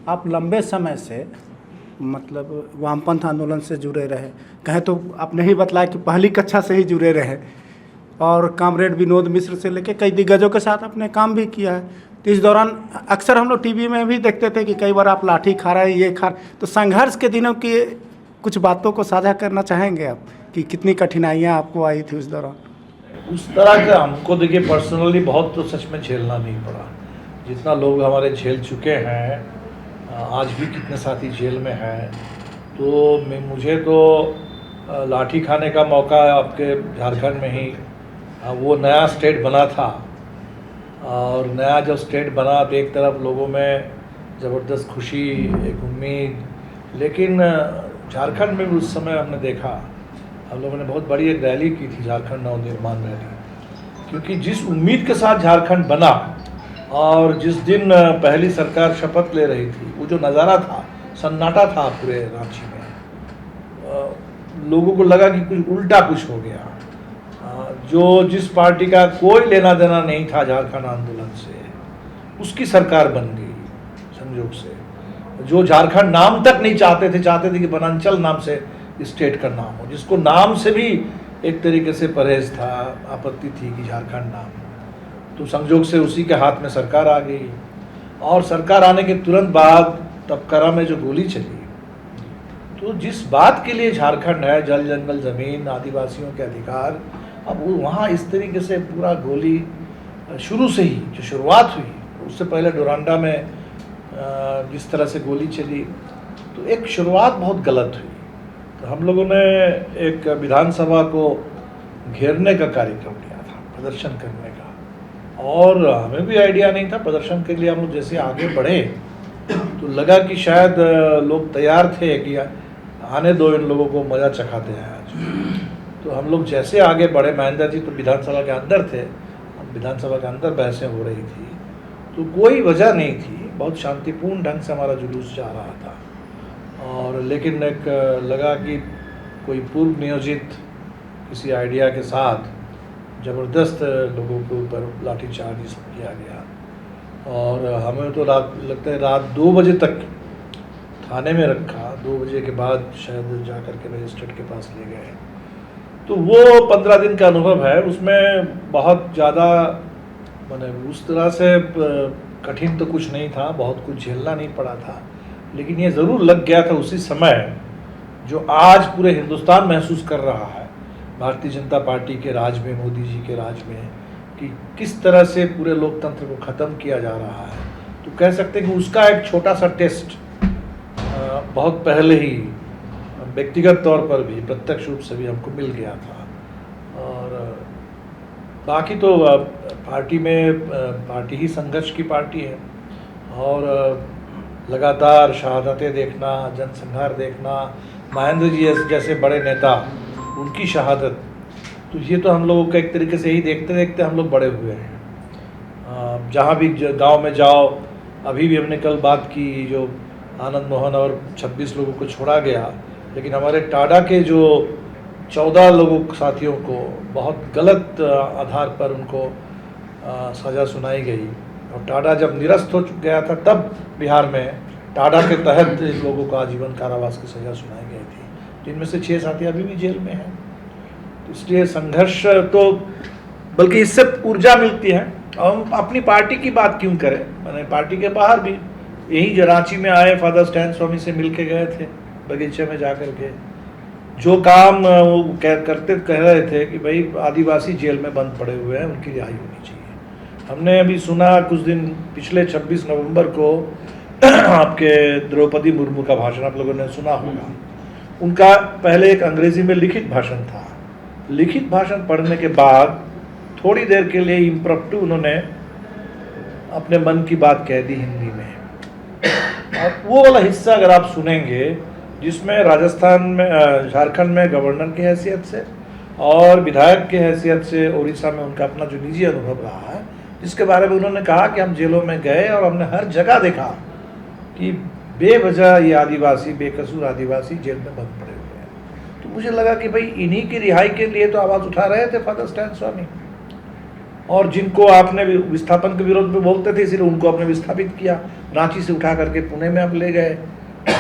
आप लंबे समय से मतलब वामपंथ आंदोलन से जुड़े रहे, कहें तो आपने ही बतलाया कि पहली कक्षा से ही जुड़े रहे और कामरेड विनोद मिश्र से लेकर कई दिग्गजों के साथ आपने काम भी किया है। तो इस दौरान अक्सर हम लोग टीवी में भी देखते थे कि कई बार आप लाठी खा रहे हैं, ये खा, तो संघर्ष के दिनों की कुछ बातों को साझा करना चाहेंगे आप कि कितनी कठिनाइयाँ आपको आई थी उस दौरान? उस तरह का हमको देखिए पर्सनली बहुत तो सच में झेलना नहीं पड़ा। जितना लोग हमारे झेल चुके हैं, आज भी कितने साथी जेल में हैं, तो मुझे तो लाठी खाने का मौका आपके झारखंड में ही, वो नया स्टेट बना था और नया जब स्टेट बना तो एक तरफ लोगों में ज़बरदस्त खुशी, एक उम्मीद, लेकिन झारखंड में भी उस समय हमने देखा, हम लोगों ने बहुत बड़ी एक रैली की थी, झारखंड नवनिर्माण रैली, क्योंकि जिस उम्मीद के साथ झारखंड बना और जिस दिन पहली सरकार शपथ ले रही थी, वो जो नज़ारा था, सन्नाटा था पूरे रांची में, लोगों को लगा कि कुछ उल्टा कुछ हो गया। जो जिस पार्टी का कोई लेना देना नहीं था झारखंड आंदोलन से, उसकी सरकार बन गई संयोग से। जो झारखंड नाम तक नहीं चाहते थे कि वनांचल नाम से स्टेट का नाम हो, जिसको नाम से भी एक तरीके से परहेज था, आपत्ति थी कि झारखंड नाम, तो संयोग से उसी के हाथ में सरकार आ गई। और सरकार आने के तुरंत बाद तबकरा में जो गोली चली, तो जिस बात के लिए झारखंड है, जल जंगल ज़मीन, आदिवासियों के अधिकार, अब वो वहाँ इस तरीके से पूरा गोली शुरू से ही जो शुरुआत हुई, उससे पहले डोरांडा में जिस तरह से गोली चली, तो एक शुरुआत बहुत गलत हुई। तो हम लोगों ने एक विधानसभा को घेरने का कार्यक्रम लिया था, प्रदर्शन करने का, और हमें भी आइडिया नहीं था प्रदर्शन के लिए। हम लोग जैसे आगे बढ़े तो लगा कि शायद लोग तैयार थे कि आने दो, इन लोगों को मज़ा चखाते हैं आज। तो हम लोग जैसे आगे बढ़े, महेंद्र जी तो विधानसभा के अंदर थे, विधानसभा के अंदर बहसें हो रही थी, तो कोई वजह नहीं थी, बहुत शांतिपूर्ण ढंग से हमारा जुलूस जा रहा था। और लेकिन एक लगा कि कोई पूर्व नियोजित किसी आइडिया के साथ ज़बरदस्त लोगों के ऊपर लाठीचार्ज किया गया और हमें तो लगता है रात 2 बजे तक थाने में रखा। 2 बजे के बाद शायद जा कर के मजिस्ट्रेट के पास ले गए। तो वो 15 दिन का अनुभव है, उसमें बहुत ज़्यादा मैंने उस तरह से कठिन तो कुछ नहीं था, बहुत कुछ झेलना नहीं पड़ा था, लेकिन ये ज़रूर लग गया था उसी समय जो आज पूरे हिंदुस्तान महसूस कर रहा है भारतीय जनता पार्टी के राज में, मोदी जी के राज में, कि किस तरह से पूरे लोकतंत्र को ख़त्म किया जा रहा है। तो कह सकते हैं कि उसका एक छोटा सा टेस्ट बहुत पहले ही व्यक्तिगत तौर पर भी, प्रत्यक्ष रूप से भी हमको मिल गया था। और बाकी तो पार्टी में, पार्टी ही संघर्ष की पार्टी है और लगातार शहादतें देखना, जनसंहार देखना, महेंद्र जी जैसे बड़े नेता, उनकी शहादत, तो ये तो हम लोगों को एक तरीके से ही देखते देखते हम लोग बड़े हुए हैं। जहाँ भी गांव में जाओ, अभी भी हमने कल बात की, जो आनंद मोहन और 26 लोगों को छोड़ा गया, लेकिन हमारे टाडा के जो 14 लोगों साथियों को बहुत गलत आधार पर उनको सज़ा सुनाई गई। और टाडा जब निरस्त हो गया था, तब बिहार में टाडा के तहत लोगों को आजीवन कारावास की सज़ा सुनाई गई थी, जिनमें से 6 साथी अभी भी जेल में हैं। तो इसलिए संघर्ष तो, बल्कि इससे ऊर्जा मिलती है। हम अपनी पार्टी की बात क्यों करें, मैंने पार्टी के बाहर भी यही जो रांची में आए, फादर स्टैन स्वामी से मिल के गए थे, बगीचे में जा कर के जो काम वो कह रहे थे कि भाई आदिवासी जेल में बंद पड़े हुए हैं, उनकी रिहाई होनी चाहिए। हमने अभी सुना कुछ दिन पिछले 26 नवंबर को आपके द्रौपदी मुर्मू का भाषण आप लोगों ने सुना होगा। उनका पहले एक अंग्रेजी में लिखित भाषण था। लिखित भाषण पढ़ने के बाद थोड़ी देर के लिए इम्प्रॉम्प्टू उन्होंने अपने मन की बात कह दी हिंदी में। और वो वाला हिस्सा अगर आप सुनेंगे, जिसमें राजस्थान में, झारखंड में गवर्नर की हैसियत से और विधायक की हैसियत से उड़ीसा में उनका अपना जो निजी अनुभव रहा है, जिसके बारे में उन्होंने कहा कि हम जेलों में गए और हमने हर जगह देखा कि बेवजह ये आदिवासी, बेकसूर आदिवासी जेल में बंद पड़े हुए हैं। तो मुझे लगा कि भाई इन्हीं की रिहाई के लिए तो आवाज़ उठा रहे थे फादर स्टैन स्वामी। और जिनको आपने विस्थापन के विरोध में बोलते थे इसलिए उनको आपने विस्थापित किया, रांची से उठा करके पुणे में आप ले गए,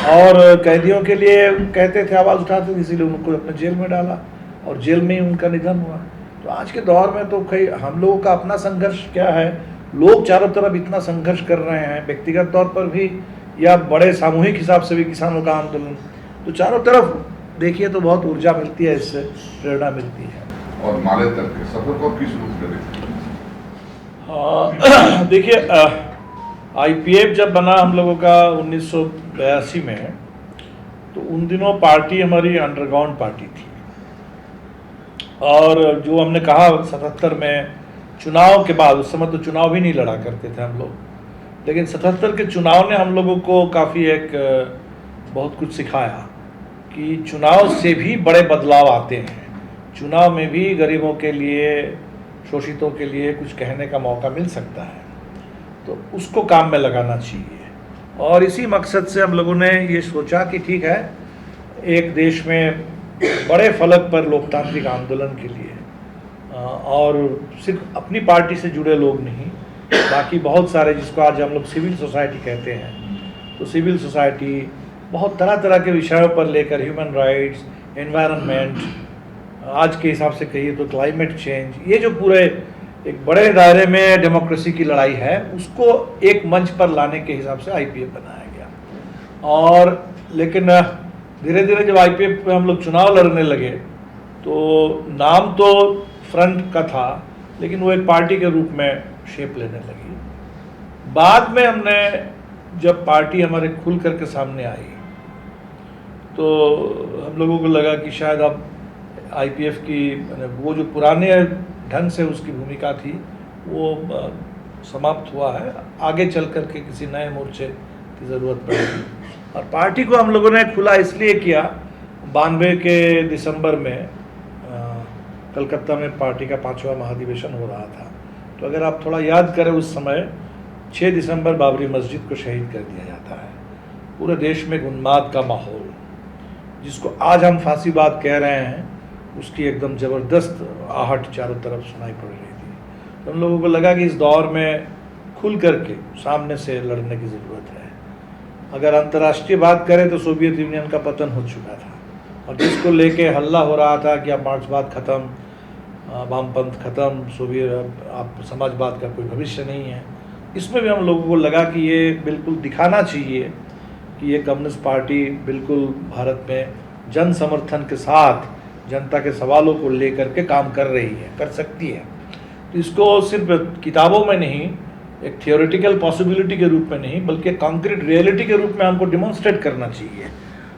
और कैदियों के लिए कहते थे आवाज़ उठाते थे इसीलिए उनको अपने जेल में डाला और जेल में ही उनका निधन हुआ। तो आज के दौर में तो कई हम लोगों का अपना संघर्ष क्या है, लोग चारों तरफ इतना संघर्ष कर रहे हैं, व्यक्तिगत तौर पर भी या बड़े सामूहिक हिसाब से भी किसानों का आंदोलन, तो चारों तरफ देखिए तो बहुत ऊर्जा मिलती है, इससे प्रेरणा मिलती है। और माले तक के सफर को किस रूप में देखते हैं? देखिए IPF जब बना हम लोगों का 1982 में, तो उन दिनों पार्टी हमारी अंडरग्राउंड पार्टी थी, और जो हमने कहा 77 में चुनाव के बाद, उस समय तो चुनाव भी नहीं लड़ा करते थे हम लोग, लेकिन 77 के चुनाव ने हम लोगों को काफ़ी बहुत कुछ सिखाया कि चुनाव से भी बड़े बदलाव आते हैं, चुनाव में भी गरीबों के लिए, शोषितों के लिए कुछ कहने का मौका मिल सकता है, तो उसको काम में लगाना चाहिए। और इसी मकसद से हम लोगों ने ये सोचा कि ठीक है, एक देश में बड़े फलक पर लोकतांत्रिक आंदोलन के लिए, और सिर्फ अपनी पार्टी से जुड़े लोग नहीं, बाकी बहुत सारे, जिसको आज हम लोग सिविल सोसाइटी कहते हैं, तो सिविल सोसाइटी बहुत तरह तरह के विषयों पर लेकर, ह्यूमन राइट्स, एनवायरनमेंट, आज के हिसाब से कहिए तो क्लाइमेट चेंज, ये जो पूरे एक बड़े दायरे में डेमोक्रेसी की लड़ाई है, उसको एक मंच पर लाने के हिसाब से IPF बनाया गया। और लेकिन धीरे धीरे जब IPF में हम लोग चुनाव लड़ने लगे, तो नाम तो फ्रंट का था, लेकिन वो एक पार्टी के रूप में शेप लेने लगी। बाद में हमने जब पार्टी हमारे खुल करके सामने आई, तो हम लोगों को लगा कि शायद अब IPF की वो जो पुराने ढंग से उसकी भूमिका थी वो समाप्त हुआ है, आगे चल कर के किसी नए मोर्चे की ज़रूरत पड़ेगी। और पार्टी को हम लोगों ने खुला इसलिए किया, 92 के दिसंबर में कलकत्ता में पार्टी का 5वां महाधिवेशन हो रहा था, तो अगर आप थोड़ा याद करें, उस समय 6 दिसंबर बाबरी मस्जिद को शहीद कर दिया जाता है, पूरे देश में उन्माद का माहौल, जिसको आज हम फांसीवाद कह रहे हैं, उसकी एकदम ज़बरदस्त आहट चारों तरफ सुनाई पड़ रही थी। तो हम लोगों को लगा कि इस दौर में खुल करके सामने से लड़ने की ज़रूरत है। अगर अंतर्राष्ट्रीय बात करें तो सोवियत यूनियन का पतन हो चुका था, और जिसको लेके हल्ला हो रहा था कि अब मार्क्सवाद ख़त्म, वामपंथ ख़त्म, सोवियत आप समाजवाद का कोई भविष्य नहीं है, इसमें भी हम लोगों को लगा कि ये बिल्कुल दिखाना चाहिए कि ये कम्युनिस्ट पार्टी बिल्कुल भारत में जन समर्थन के साथ जनता के सवालों को लेकर के काम कर रही है, कर सकती है। तो इसको सिर्फ किताबों में नहीं, एक थियोरेटिकल पॉसिबिलिटी के रूप में नहीं, बल्कि कॉन्क्रीट रियलिटी के रूप में हमको डिमॉन्स्ट्रेट करना चाहिए।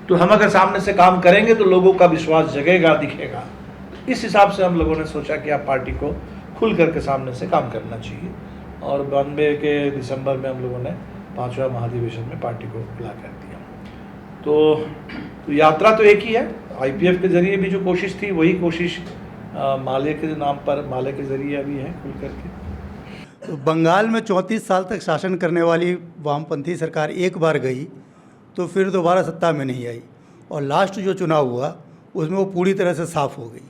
तो हम अगर सामने से काम करेंगे तो लोगों का विश्वास जगेगा, दिखेगा। इस हिसाब से हम लोगों ने सोचा कि आप पार्टी को खुल करके सामने से काम करना चाहिए, और 92 के दिसंबर में हम लोगों ने 5वां महाधिवेशन में पार्टी को खुला कर दिया। तो यात्रा तो एक ही है, IPF के जरिए भी जो कोशिश थी वही कोशिश माले के नाम पर, माले के जरिए अभी है खुल करके। तो बंगाल में 34 साल तक शासन करने वाली वामपंथी सरकार एक बार गई तो फिर दोबारा सत्ता में नहीं आई, और लास्ट जो चुनाव हुआ उसमें वो पूरी तरह से साफ़ हो गई।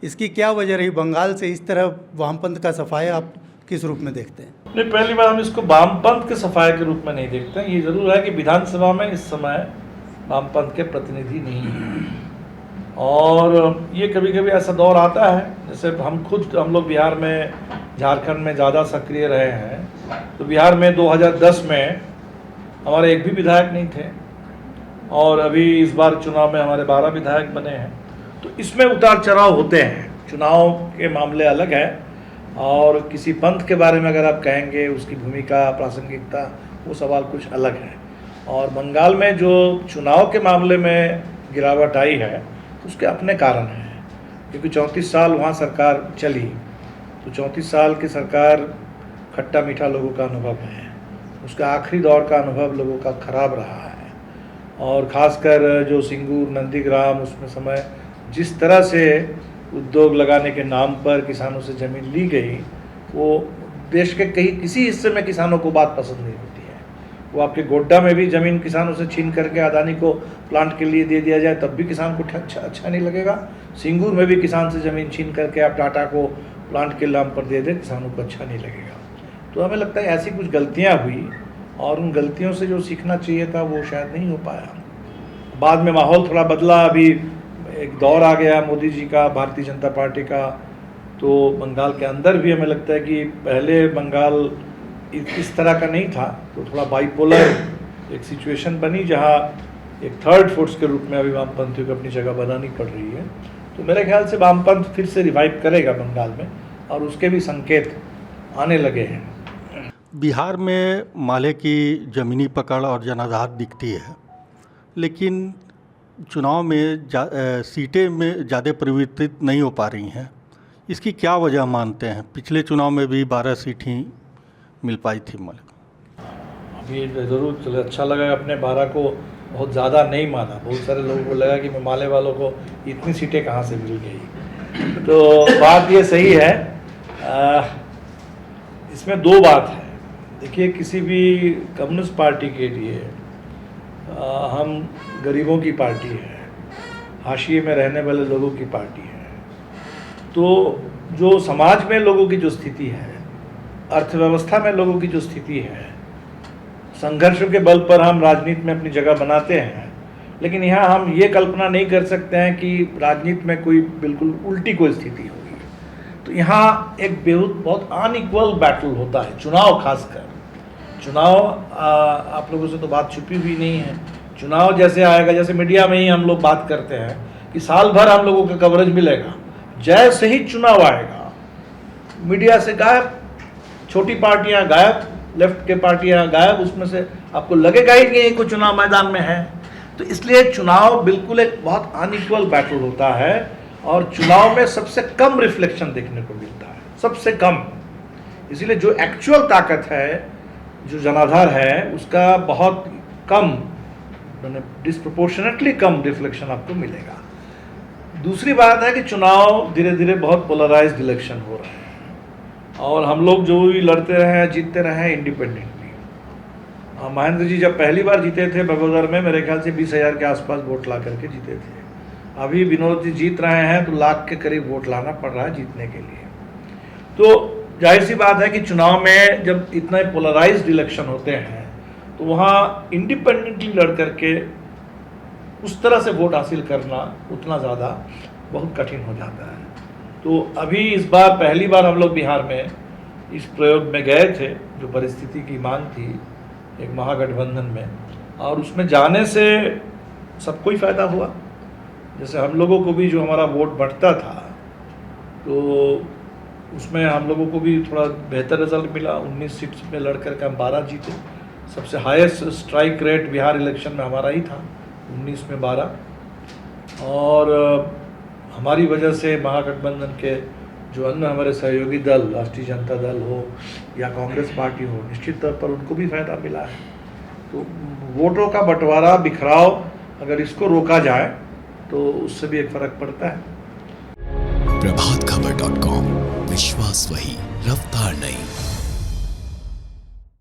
इसकी क्या वजह रही? बंगाल से इस तरह वामपंथ का सफाया आप किस रूप में देखते हैं? नहीं, पहली बार हम इसको वामपंथ के सफाया के रूप में नहीं देखते हैं। ये ज़रूर है कि विधानसभा में इस समय वामपंथ के प्रतिनिधि नहीं हैं, और ये कभी कभी ऐसा दौर आता है, जैसे हम लोग बिहार में, झारखंड में ज़्यादा सक्रिय रहे हैं, तो बिहार में 2010 में हमारे एक भी विधायक नहीं थे, और अभी इस बार चुनाव में हमारे 12 विधायक बने हैं। तो इसमें उतार चढ़ाव होते हैं, चुनाव के मामले अलग है, और किसी पंथ के बारे में अगर आप कहेंगे उसकी भूमिका, प्रासंगिकता, वो सवाल कुछ अलग है। और बंगाल में जो चुनाव के मामले में गिरावट आई है उसके अपने कारण हैं, क्योंकि 34 साल वहाँ सरकार चली, तो 34 साल की सरकार खट्टा मीठा लोगों का अनुभव है, उसका आखिरी दौर का अनुभव लोगों का ख़राब रहा है। और ख़ासकर जो सिंगूर, नंदीग्राम, उसमें समय जिस तरह से उद्योग लगाने के नाम पर किसानों से ज़मीन ली गई, वो देश के किसी हिस्से में किसानों को बात पसंद नहीं होती है। वो आपके गोड्डा में भी ज़मीन किसानों से छीन करके अदानी को प्लांट के लिए दे दिया जाए तब भी किसान को अच्छा नहीं लगेगा। सिंगूर में भी किसान से ज़मीन छीन करके आप टाटा को प्लांट के नाम पर दे दे, किसानों को अच्छा नहीं लगेगा। तो हमें लगता है ऐसी कुछ गलतियाँ हुई और उन गलतियों से जो सीखना चाहिए था वो शायद नहीं हो पाया। बाद में माहौल थोड़ा बदला, अभी एक दौर आ गया मोदी जी का, भारतीय जनता पार्टी का, तो बंगाल के अंदर भी हमें लगता है कि पहले बंगाल इस तरह का नहीं था, तो थोड़ा बाइपोलर एक सिचुएशन बनी जहाँ एक थर्ड फोर्स के रूप में अभी वामपंथियों को अपनी जगह बनानी पड़ रही है। तो मेरे ख्याल से वामपंथ फिर से रिवाइव करेगा बंगाल में और उसके भी संकेत आने लगे हैं। बिहार में माले की ज़मीनी पकड़ और जनाधार दिखती है, लेकिन चुनाव में सीटें में ज़्यादा परिवर्तित नहीं हो पा रही हैं। इसकी क्या वजह मानते हैं? पिछले चुनाव में भी 12 सीट ही मिल पाई थी माले को। अभी ज़रूर चलो, अच्छा लगा, अपने 12 को बहुत ज़्यादा नहीं माना। बहुत सारे लोगों को लगा कि माले वालों को इतनी सीटें कहाँ से मिल गई। तो बात ये सही है, इसमें दो बात है। देखिए, किसी भी कम्युनिस्ट पार्टी के लिए हम गरीबों की पार्टी है, हाशिए में रहने वाले लोगों की पार्टी है। तो जो समाज में लोगों की जो स्थिति है, अर्थव्यवस्था में लोगों की जो स्थिति है, संघर्षों के बल पर हम राजनीति में अपनी जगह बनाते हैं। लेकिन यहाँ हम ये कल्पना नहीं कर सकते हैं कि राजनीति में कोई बिल्कुल उल्टी कोई स्थिति होगी। तो यहाँ एक बहुत अनइक्वल बैटल होता है, चुनाव खासकर। चुनाव आप लोगों से तो बात छुपी हुई नहीं है। चुनाव जैसे आएगा, जैसे मीडिया में ही हम लोग बात करते हैं कि साल भर हम लोगों का कवरेज मिलेगा, जैसे ही चुनाव आएगा मीडिया से गायब, छोटी पार्टियां गायब, लेफ्ट के पार्टियां गायब, उसमें से आपको लगेगा ही नहीं कोई चुनाव मैदान में है। तो इसलिए चुनाव बिल्कुल एक बहुत अनइक्वल बैटल होता है और चुनाव में सबसे कम रिफ्लेक्शन देखने को मिलता है, सबसे कम। इसीलिए जो एक्चुअल ताकत है, जो जनाधार है, उसका बहुत कम, मैंने डिस्प्रोपोर्शनेटली कम रिफ्लेक्शन आपको मिलेगा। दूसरी बात है कि चुनाव धीरे धीरे बहुत पोलराइज्ड इलेक्शन हो रहे हैं और हम लोग जो भी लड़ते रहे हैं, जीतते रहे हैं इंडिपेंडेंटली। महेंद्र जी जब पहली बार जीते थे बगोदर में, मेरे ख्याल से 20,000 के आसपास वोट ला करके जीते थे। अभी विनोद जी जीत रहे हैं तो लाख के करीब वोट लाना पड़ रहा है जीतने के लिए। तो जाहिर सी बात है कि चुनाव में जब इतने पोलराइज्ड इलेक्शन होते हैं तो वहाँ इंडिपेंडेंटली लड़ करके उस तरह से वोट हासिल करना उतना ज़्यादा बहुत कठिन हो जाता है। तो अभी इस बार पहली बार हम लोग बिहार में इस प्रयोग में गए थे, जो परिस्थिति की मांग थी एक महागठबंधन में, और उसमें जाने से सबको ही फ़ायदा हुआ। जैसे हम लोगों को भी जो हमारा वोट बढ़ता था, तो उसमें हम लोगों को भी थोड़ा बेहतर रिजल्ट मिला। 19 सीट्स में लड़ करके हम 12 जीते। सबसे highest strike rate Bihar election में हमारा ही था, 19 में 12। और हमारी वजह से महागठबंधन के जो अन्य हमारे सहयोगी दल, राष्ट्रीय जनता दल हो या कांग्रेस पार्टी हो, निश्चित तौर पर उनको भी फायदा मिला है। तो वोटों का बंटवारा, बिखराव, अगर इसको रोका जाए तो उससे भी एक फ़र्क पड़ता है। प्रभातखबर.com, विश्वास वही, रफ्तार नहीं।